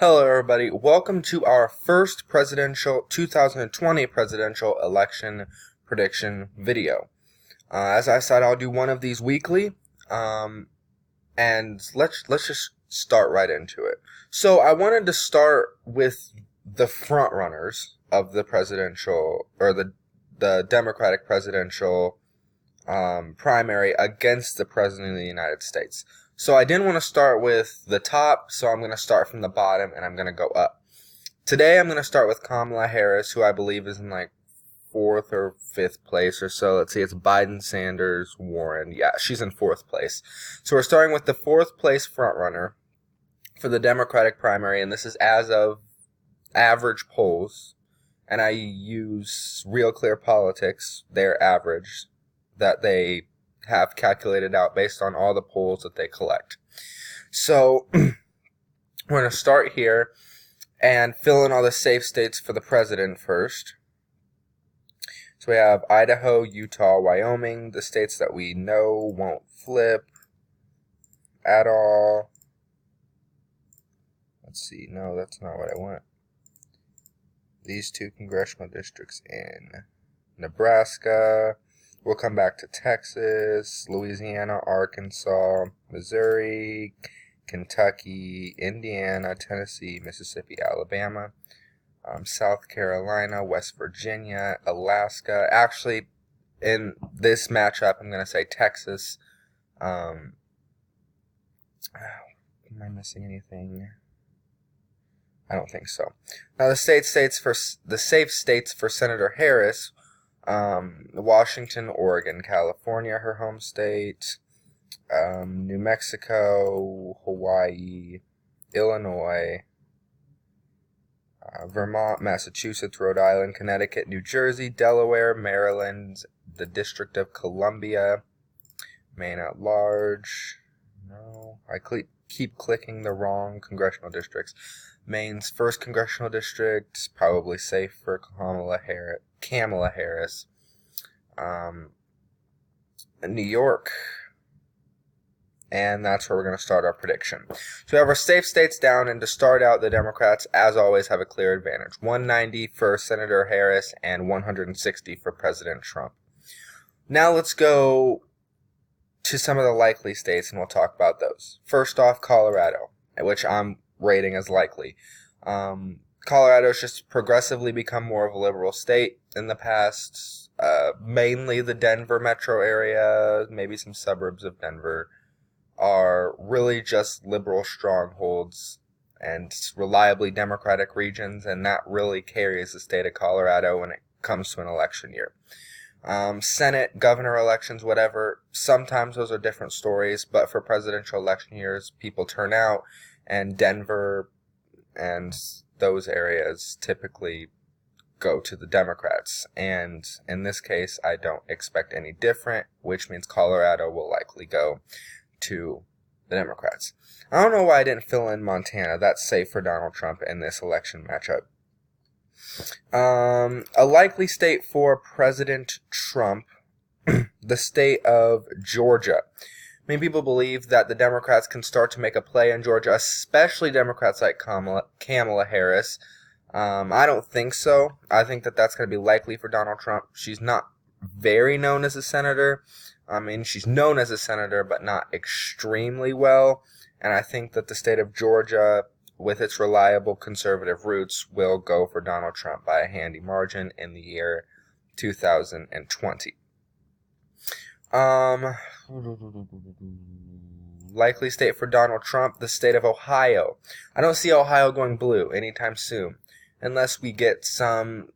Hello, everybody. Welcome to our first 2020 presidential election prediction video. As I said, I'll do one of these weekly, and let's just start right into it. So I wanted to start with the front runners of the presidential or the Democratic presidential primary against the President of the United States. So I didn't want to start with the top, so I'm going to start from the bottom and I'm going to go up. Today I'm going to start with Kamala Harris, who I believe is in like fourth or fifth place or so. Let's see, it's Biden, Sanders, Warren. Yeah, she's in fourth place. So we're starting with the fourth place frontrunner for the Democratic primary, and this is as of average polls. And I use Real Clear Politics, their average, that they have calculated out based on all the polls that they collect. So we're going to start here and fill in all the safe states for the president first. So we have Idaho, Utah, Wyoming, the states that we know won't flip at all. Let's see, no, that's not what I want. These two congressional districts in Nebraska. We'll come back to Texas, Louisiana, Arkansas, Missouri, Kentucky, Indiana, Tennessee, Mississippi, Alabama, South Carolina, West Virginia, Alaska. Actually, in this matchup, I'm going to say Texas. Am I missing anything? I don't think so. Now, the safe states for Senator Harris. Washington, Oregon, California, her home state, New Mexico, Hawaii, Illinois, Vermont, Massachusetts, Rhode Island, Connecticut, New Jersey, Delaware, Maryland, the District of Columbia, Maine at large. No, I keep clicking the wrong congressional districts. Maine's first congressional district, probably safe for Kamala Harris. New York. And that's where we're going to start our prediction. So we have our safe states down, and to start out, the Democrats, as always, have a clear advantage. 190 for Senator Harris and 160 for President Trump. Now let's go to some of the likely states, and we'll talk about those. First off, Colorado, which I'm rating as likely. Colorado's just progressively become more of a liberal state in the past. Mainly the Denver metro area, maybe some suburbs of Denver, are really just liberal strongholds and reliably Democratic regions, and that really carries the state of Colorado when it comes to an election year. Senate, governor elections, whatever, sometimes those are different stories, but for presidential election years, people turn out, and Denver and those areas typically go to the Democrats. And in this case, I don't expect any different, which means Colorado will likely go to the Democrats. I don't know why I didn't fill in Montana. That's safe for Donald Trump in this election matchup. A likely state for President Trump, the state of Georgia. Many people believe that the Democrats can start to make a play in Georgia, especially Democrats like Kamala Harris. I don't think so. I think that that's going to be likely for Donald Trump. She's not very known as a senator. I mean, she's known as a senator, but not extremely well. And I think that the state of Georgia, with its reliable conservative roots, will go for Donald Trump by a handy margin in the year 2020. Likely state for Donald Trump, the state of Ohio. I don't see Ohio going blue anytime soon, unless we get some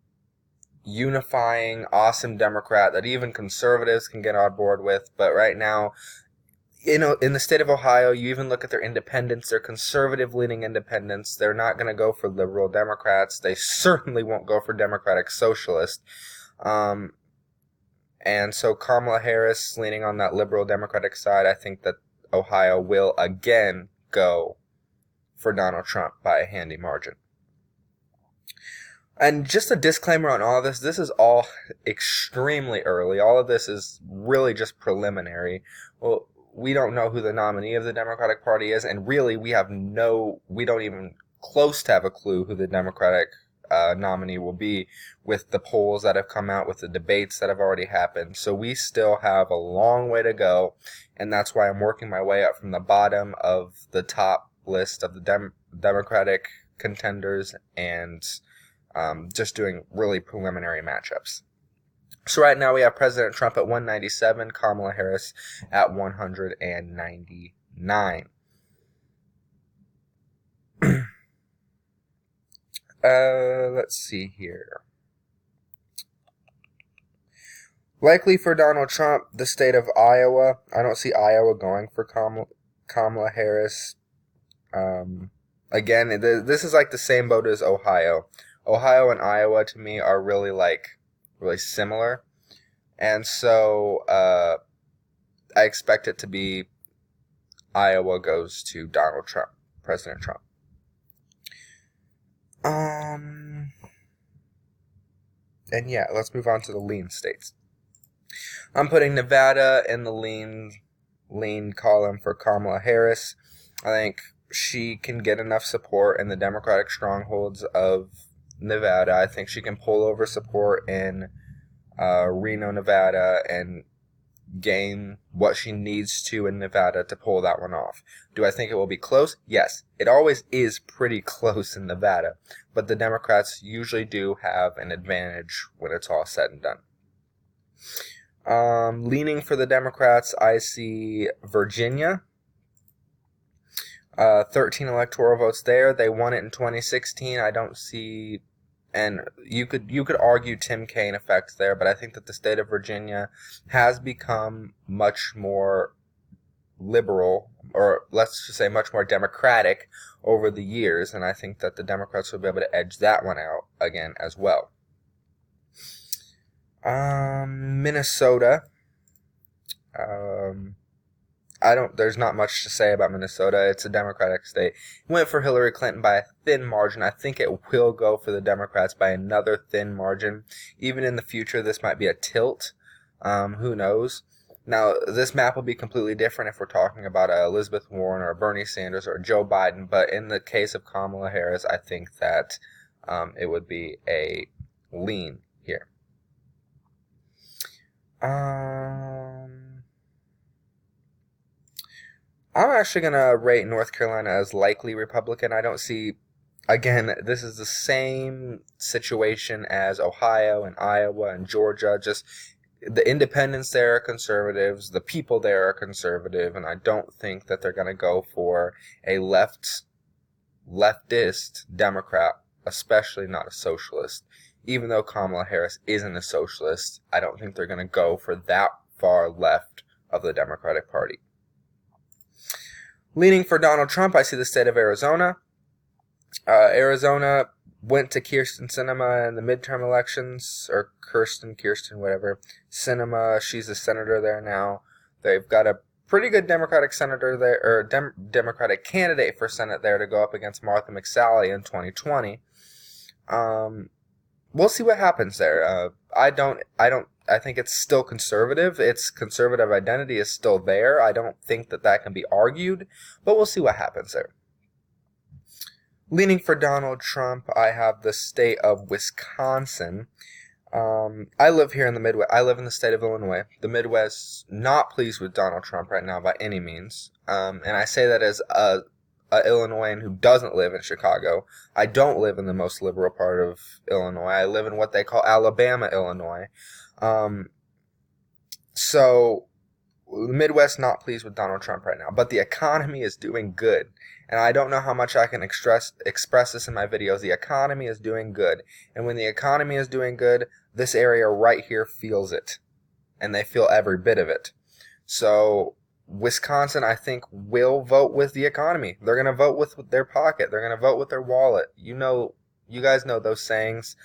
unifying, awesome Democrat that even conservatives can get on board with. But right now, in the state of Ohio, you even look at their independents, their conservative-leaning independents. They're not going to go for liberal Democrats. They certainly won't go for Democratic Socialist. And so Kamala Harris, leaning on that liberal Democratic side, I think that Ohio will again go for Donald Trump by a handy margin. And just a disclaimer on all of this, this is all extremely early. All of this is really just preliminary. Well, we don't know who the nominee of the Democratic Party is, and really we don't even close to have a clue who the Democratic nominee will be with the polls that have come out, with the debates that have already happened. So we still have a long way to go, and that's why I'm working my way up from the bottom of the top list of the Democratic contenders and just doing really preliminary matchups. So right now we have President Trump at 197, Kamala Harris at 199. Let's see here. Likely for Donald Trump, the state of Iowa. I don't see Iowa going for Kamala Harris. Again, this is like the same boat as Ohio. Ohio and Iowa to me are really similar. And so I expect it to be Iowa goes to Donald Trump, President Trump. And yeah, let's move on to the lean states. I'm putting Nevada in the lean column for Kamala Harris. I think she can get enough support in the Democratic strongholds of Nevada. I think she can pull over support in Reno, Nevada, and gain what she needs to in Nevada to pull that one off. Do I think it will be close? Yes. It always is pretty close in Nevada, but the Democrats usually do have an advantage when it's all said and done. Leaning for the Democrats, I see Virginia. 13 electoral votes there. They won it in 2016. I don't see, and you could argue Tim Kaine effect there, but I think that the state of Virginia has become much more liberal, or let's just say much more democratic over the years, and I think that the Democrats will be able to edge that one out again as well. Minnesota. There's not much to say about Minnesota. It's a Democratic state. It went for Hillary Clinton by a thin margin. I think it will go for the Democrats by another thin margin. Even in the future, this might be a tilt. Who knows? Now, this map will be completely different if we're talking about Elizabeth Warren or Bernie Sanders or Joe Biden. But in the case of Kamala Harris, I think that it would be a lean here. I'm actually going to rate North Carolina as likely Republican. I don't see, again, this is the same situation as Ohio and Iowa and Georgia. Just the independents there are conservatives, the people there are conservative, and I don't think that they're going to go for a leftist Democrat, especially not a socialist. Even though Kamala Harris isn't a socialist, I don't think they're going to go for that far left of the Democratic Party. Leaning for Donald Trump, I see the state of Arizona. Arizona went to Kyrsten Sinema in the midterm elections, or Kirsten, whatever. Sinema, she's a senator there now. They've got a pretty good Democratic senator there, or Democratic candidate for Senate there to go up against Martha McSally in 2020. We'll see what happens there. I think it's still conservative. Its conservative identity is still there. I don't think that can be argued, but we'll see what happens there. Leaning for Donald Trump, I have the state of Wisconsin. I live here in the Midwest. I live in the state of Illinois. The Midwest not pleased with Donald Trump right now by any means. And I say that as a Illinoisan who doesn't live in Chicago. I don't live in the most liberal part of Illinois. I live in what they call Alabama, Illinois. So the Midwest not pleased with Donald Trump right now, but the economy is doing good. And I don't know how much I can express this in my videos. The economy is doing good. And when the economy is doing good, this area right here feels it. And they feel every bit of it. So Wisconsin, I think, will vote with the economy. They're going to vote with their pocket. They're going to vote with their wallet. You guys know those sayings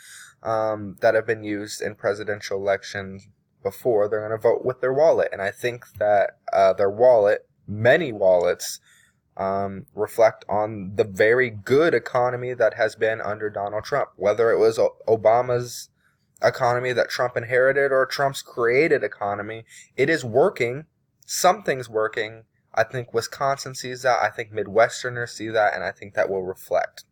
that have been used in presidential elections before. They're going to vote with their wallet. And I think that their wallet, many wallets, reflect on the very good economy that has been under Donald Trump. Whether it was Obama's economy that Trump inherited or Trump's created economy, it is working. Something's working. I think Wisconsin sees that. I think Midwesterners see that, and I think that will reflect.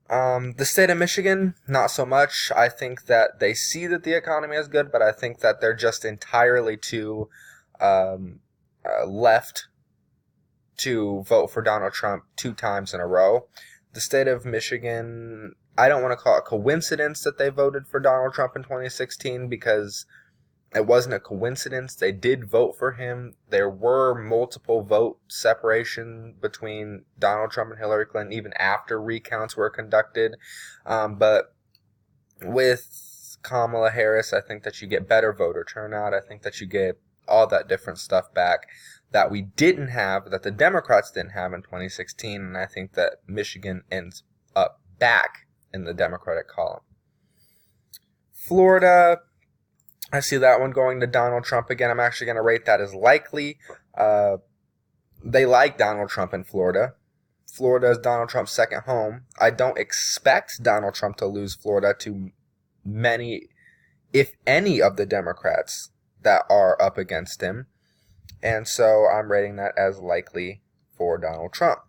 The state of Michigan, not so much. I think that they see that the economy is good, but I think that they're just entirely too left to vote for Donald Trump 2 times in a row. The state of Michigan, I don't want to call it a coincidence that they voted for Donald Trump in 2016 because it wasn't a coincidence. They did vote for him. There were multiple vote separation between Donald Trump and Hillary Clinton even after recounts were conducted. But with Kamala Harris, I think that you get better voter turnout. I think that you get all that different stuff back that we didn't have, that the Democrats didn't have in 2016. And I think that Michigan ends up back in the Democratic column. Florida, I see that one going to Donald Trump again. I'm actually going to rate that as likely. They like Donald Trump in Florida. Florida is Donald Trump's second home. I don't expect Donald Trump to lose Florida to many, if any, of the Democrats that are up against him. And so I'm rating that as likely for Donald Trump.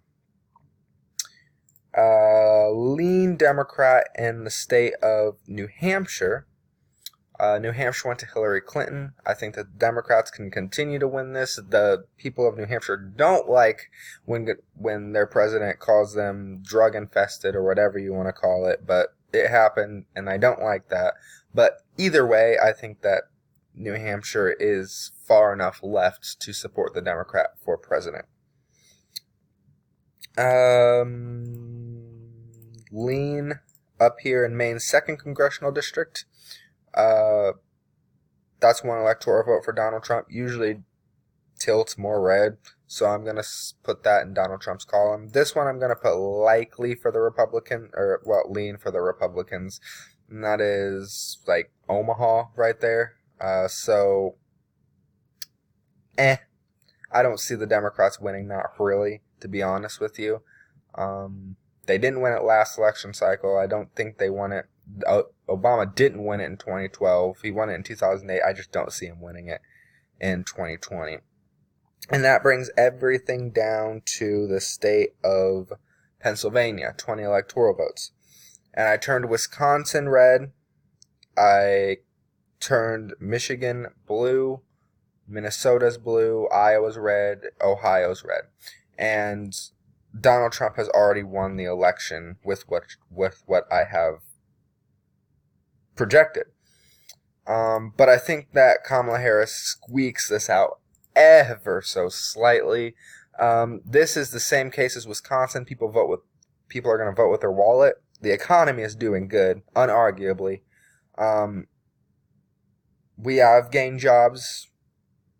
Lean Democrat in the state of New Hampshire. New Hampshire went to Hillary Clinton. I think that Democrats can continue to win this. The people of New Hampshire don't like when their president calls them drug infested or whatever you want to call it, but it happened, and I don't like that. But either way, I think that New Hampshire is far enough left to support the Democrat for president. Lean up here in Maine's 2nd Congressional District. That's one electoral vote for Donald Trump. Usually tilts more red, so I'm going to put that in Donald Trump's column. This one I'm going to put likely for the Republican, or lean for the Republicans, and that is like Omaha right there. I don't see the Democrats winning that, really, to be honest with you. They didn't win it last election cycle. I don't think they won it. Obama didn't win it in 2012. He won it in 2008. I just don't see him winning it in 2020. And that brings everything down to the state of Pennsylvania, 20 electoral votes. And I turned Wisconsin red. I turned Michigan blue. Minnesota's blue. Iowa's red. Ohio's red. And Donald Trump has already won the election with what I have projected. But I think that Kamala Harris squeaks this out ever so slightly. This is the same case as Wisconsin. People are going to vote with their wallet. The economy is doing good, unarguably. We have gained jobs.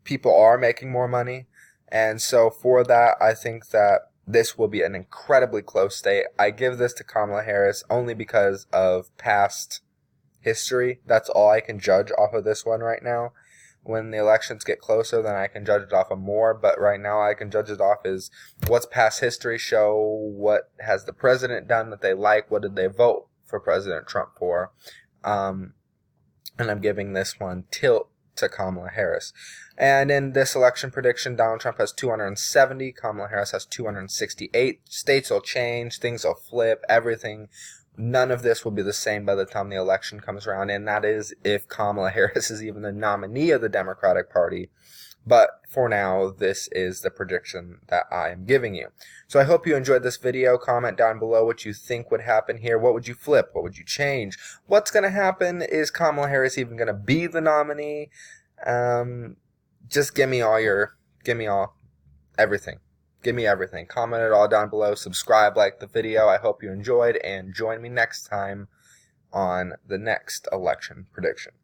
People are making more money. And so for that, I think that this will be an incredibly close state. I give this to Kamala Harris only because of past history. That's all I can judge off of this one right now. When the elections get closer, then I can judge it off of more. But right now, I can judge it off as what's past history show, what has the president done that they like, what did they vote for President Trump for. And I'm giving this one tilt to Kamala Harris. And in this election prediction, Donald Trump has 270, Kamala Harris has 268. States will change, things will flip, everything. None of this will be the same by the time the election comes around, and that is if Kamala Harris is even the nominee of the Democratic Party. But for now, this is the prediction that I am giving you. So I hope you enjoyed this video. Comment down below what you think would happen here. What would you flip? What would you change? What's going to happen? Is Kamala Harris even going to be the nominee? Just give me everything. Give me everything. Comment it all down below. Subscribe, like the video. I hope you enjoyed, and join me next time on the next election prediction.